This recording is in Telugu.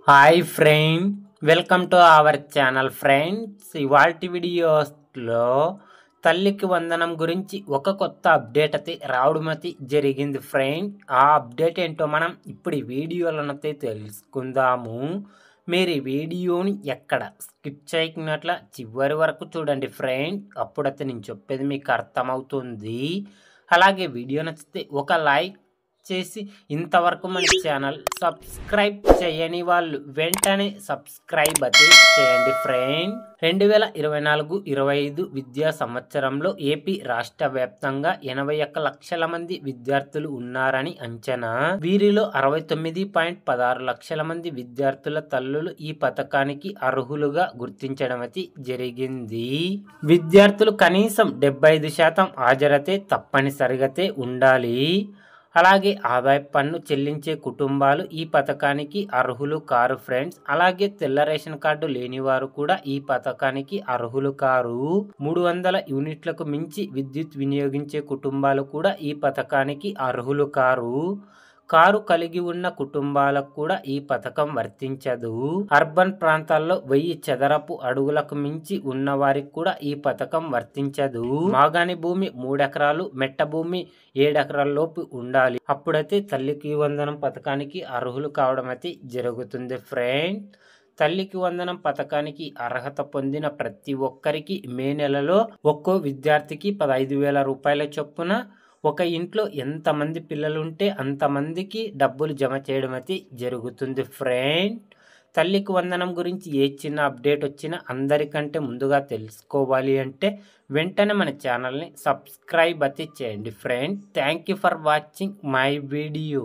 Hi friend, welcome to our channel friends. ఇవాల్టి వీడియోస్లో తల్లికి వందనం గురించి ఒక కొత్త అప్డేట్ అయితే రావడం అయితే జరిగింది ఫ్రెండ్. ఆ అప్డేట్ ఏంటో మనం ఇప్పుడు ఈ వీడియోలోనైతే తెలుసుకుందాము. మీరు ఈ వీడియోని ఎక్కడ స్కిప్ చేయకున్నట్ల చివరి వరకు చూడండి ఫ్రెండ్. అప్పుడైతే నేను చెప్పేది మీకు అర్థమవుతుంది. అలాగే వీడియో నచ్చితే ఒక లైక్ చేసి ఇంతవరకు మన ఛానల్ సబ్స్క్రైబ్ చేయని వాళ్ళు వెంటనే సబ్స్క్రైబ్ అయితే చేయండి ఫ్రెండ్. 2024-25 విద్యా సంవత్సరంలో ఏపీ రాష్ట్ర వ్యాప్తంగా 81 లక్షల మంది విద్యార్థులు ఉన్నారని అంచనా. వీరిలో 69.16 లక్షల మంది విద్యార్థుల తల్లులు ఈ పథకానికి అర్హులుగా గుర్తించడం అయితే జరిగింది. విద్యార్థులు కనీసం 75% హాజరైతే తప్పనిసరిగా ఉండాలి. అలాగే ఆదాయ పన్ను చెల్లించే కుటుంబాలు ఈ పథకానికి అర్హులు కారు ఫ్రెండ్స్. అలాగే తెల్ల రేషన్ కార్డు లేని వారు కూడా ఈ పథకానికి అర్హులు కారు. 300 యూనిట్లకు మించి విద్యుత్ వినియోగించే కుటుంబాలు కూడా ఈ పథకానికి అర్హులు కారు. కారు కలిగి ఉన్న కుటుంబాలకు కూడా ఈ పథకం వర్తించదు. అర్బన్ ప్రాంతాల్లో 1000 చదరపు అడుగులకు మించి ఉన్న వారికి కూడా ఈ పథకం వర్తించదు. మాగాణి భూమి 3 ఎకరాలు, మెట్ట భూమి 7 ఎకరాల లోపు ఉండాలి. అప్పుడైతే తల్లికి వందనం పథకానికి అర్హులు కావడం అయితే జరుగుతుంది ఫ్రెండ్. తల్లికి వందనం పథకానికి అర్హత పొందిన ప్రతి ఒక్కరికి మే నెలలో ఒక్కో విద్యార్థికి 15,000 రూపాయల చొప్పున ఒక ఇంట్లో ఎంతమంది పిల్లలు ఉంటే అంతమందికి డబ్బులు జమ చేయడం అయితే జరుగుతుంది ఫ్రెండ్. తల్లికి వందనం గురించి ఏ చిన్న అప్డేట్ వచ్చినా అందరికంటే ముందుగా తెలుసుకోవాలి అంటే వెంటనే మన ఛానల్ని సబ్స్క్రైబ్ అయితే చేయండి friend. Thank you for watching my video.